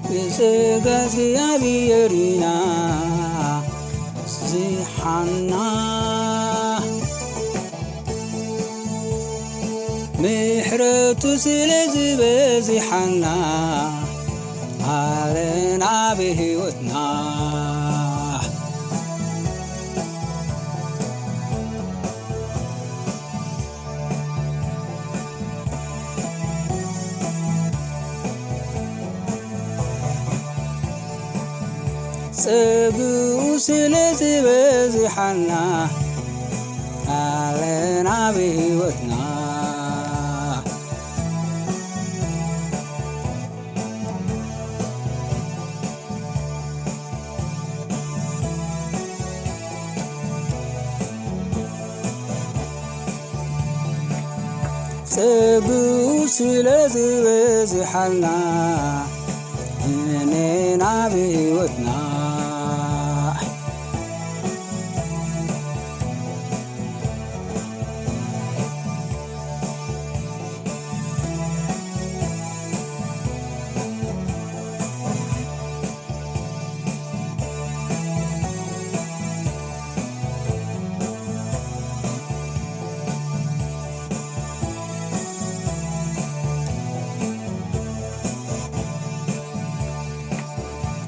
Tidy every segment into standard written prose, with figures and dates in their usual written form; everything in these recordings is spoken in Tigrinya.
ብዝግዚኣብሔርና ዝሓና ምሕረቱ ስለ ዝበዝሓና ኣለና ብሕይወትና ፀጉኡ ስለ ዝበዝሓና ኣለና ብሕይወትና ፀጉኡ ስለ ዝበዝሓና እኔና ብሕይወትና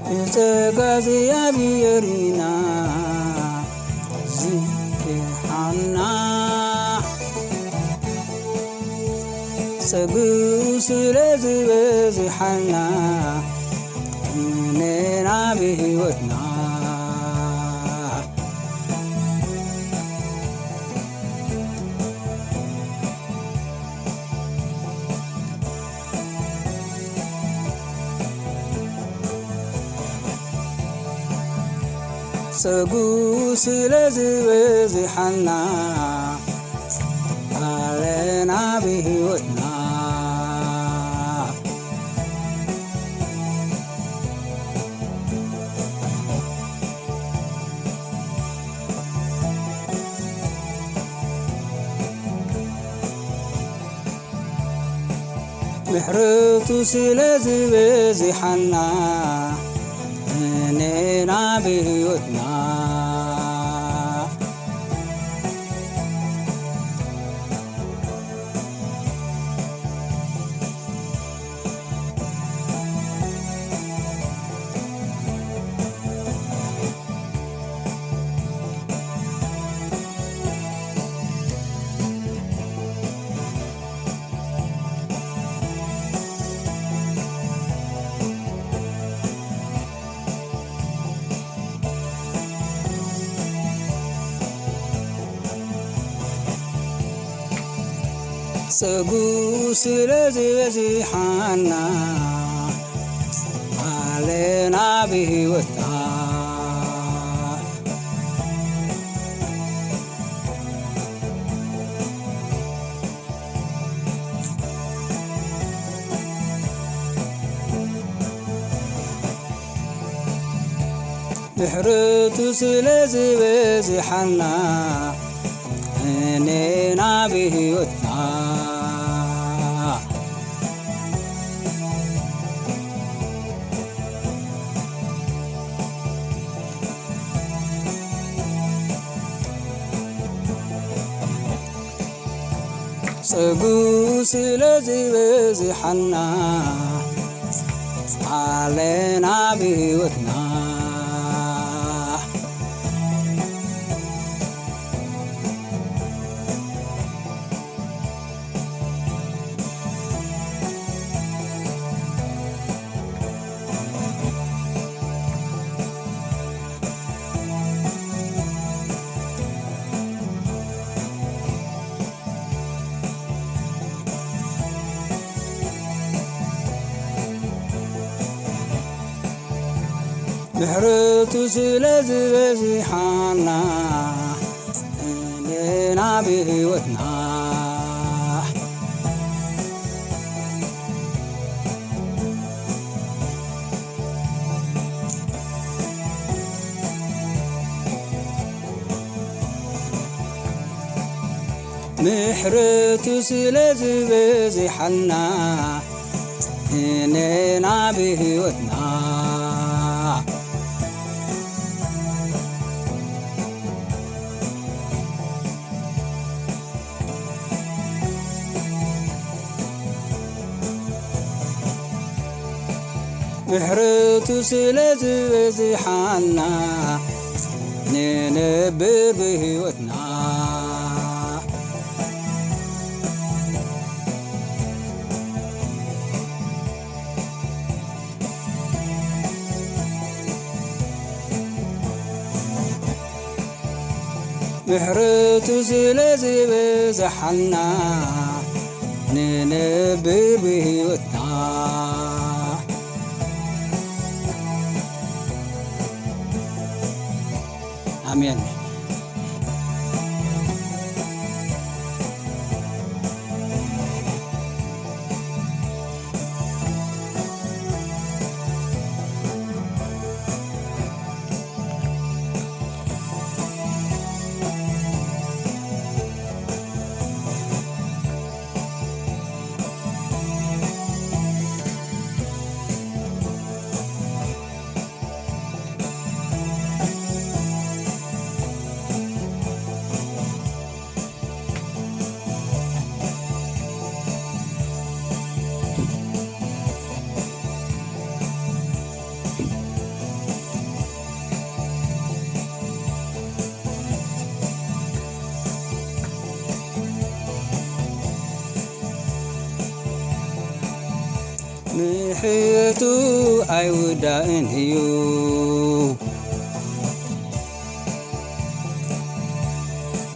ብጸጋ እግዚኣብሔርና ዝድሓና ፀጉኡ ስለ ዝበዝሓና እኔና ብሕይወትና ፀጉኡ ስለ ዝበዝሓና ኣለና ብሕይወትና ምሕረቱ ስለ ዝበዝሓና እኔና ብሕይወትና ፀጉኡ ስለ ዝበዝሓና ኣለና ብሕይወትና ምሕረቱ ስለ ዝበዝሓና እኔና ብሕይወትና ፀጉኡ ስለ ዝበዝሓና ኣለና ብሕይወትና ምሕረቱ ስለ ዝበዝሓና እኔና ብሕይወትና ምሕረቱ ስለ ዝበዝሓና ንሕና ብህይወትና ምሕረቱ ስለ ዝበዝሓልና ንነብር ብህይወትና ምሕረቱ ስለ ዝበዝሓልና ንነብር ብህይወትና አሜን። ምሕረቱ ኣይውዳእን እዩ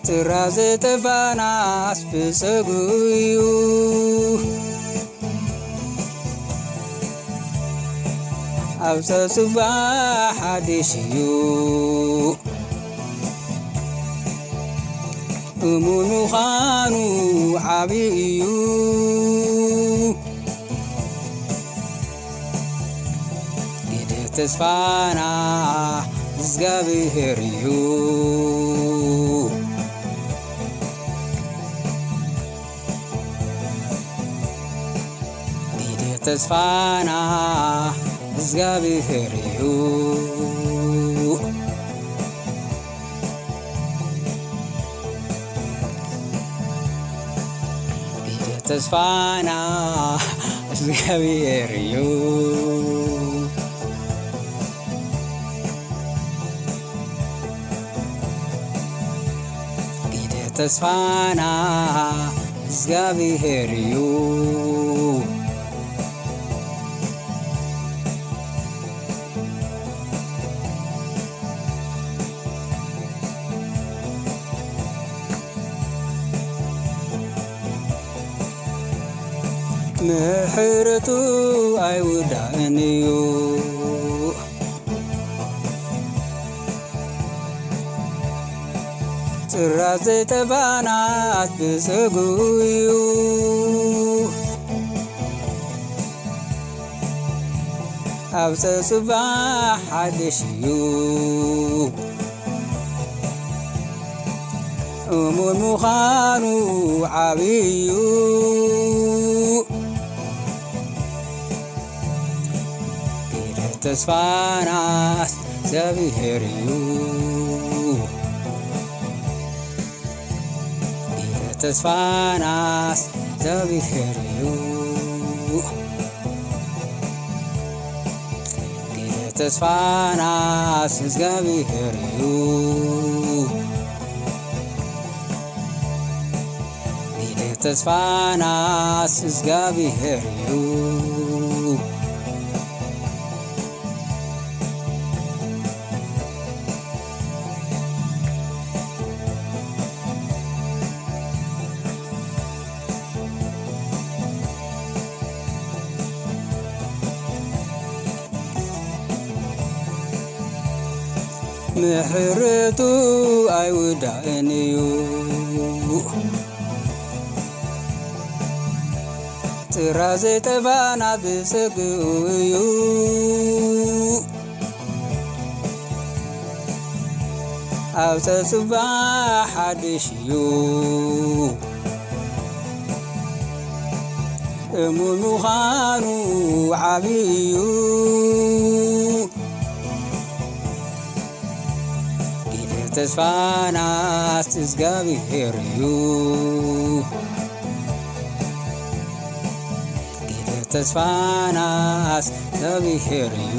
ጥራዝ ጠፋናስ ብፀጉኡ እዩ ኣብ ፀፅባሕ ሓድሽ እዩ እሙን ምዃኑ ዓብዪ እዩ ተስፋና እግዚአብሔር እዩ ጊዜ ተስፋና እግዚአብሔር እዩ ጊዜ ተስፋና እግዚአብሔር እዩ ተስፋና እግዚአብሔር እዩ ምሕረቱ ኣይውዳእን እዩ ጥራዝ ዘይጠፋናት ብፀጉኡ እዩ ኣብ ፀፅባሕ ሓድሽ እዩ እሙን ምዃኑ ዓብዪ እዩ ጊዜ ተስፋናስ እግዚአብሔር እዩ ተስፋናስ እግዚአብሔር እዩ ጊዜ ተስፋናስ እግዚአብሔር እዩ ጊዜ ተስፋናስ እግዚአብሔር እዩ ምሕረቱ ኣይውዳእን እዩ ጥራዝ ዘይጠፋናት ብፀጉኡ እዩ ኣብ ፀፅባሕ ሓድሽ እዩ እሙን ምዃኑ ዓብዪ እዩ ግደ ተስፋናስ እግዚኣብሔር እዩ ግደ ተስፋናስ እግዚኣብሔር እዩ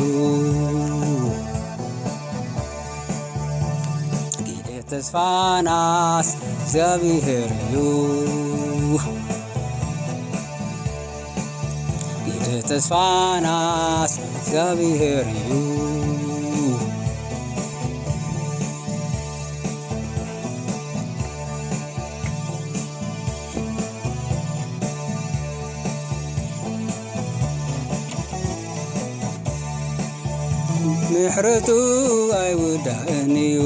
ግደ ተስፋናስ እግዚኣብሔር እዩ ግደ ተስፋናስ እግዚኣብሔር እዩ ምሕረቱ ኣይውዳእን እዩ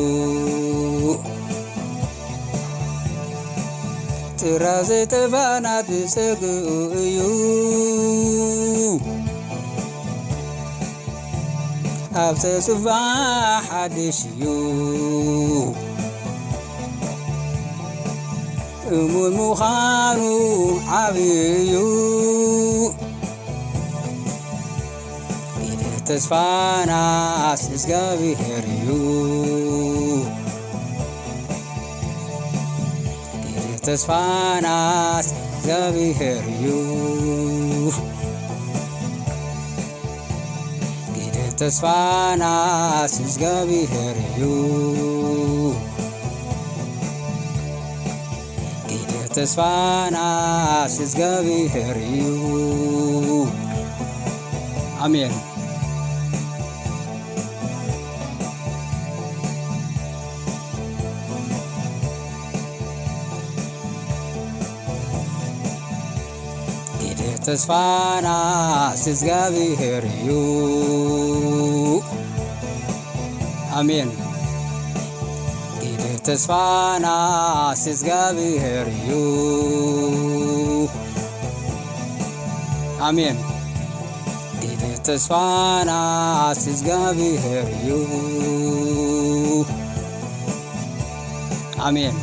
ጥራይ ዘይጠፋናት ብጸግኡ እዩ ኣብ ተጽባሕ ሓድሽ እዩ እሙን ምዃኑ ዓብዪ እዩ ግደ ተስፋናስ እግዚኣብሔር እዩ ግደ ተስፋናስ እግዚኣብሔር እዩ ግደ ተስፋናስ እግዚኣብሔር እዩ ግደ ተስፋናስ እግዚኣብሔር እዩ አሜን ግደ ተስፋናስ እግዚኣብሔር እዩ አሜን ግደ ተስፋናስ እግዚኣብሔር እዩ አሜን ግደ ተስፋናስ እግዚኣብሔር እዩ አሜን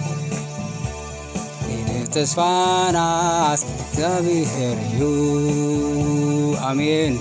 ግደ ተስፋናስ እግዚአብሔር እዩ አሜን።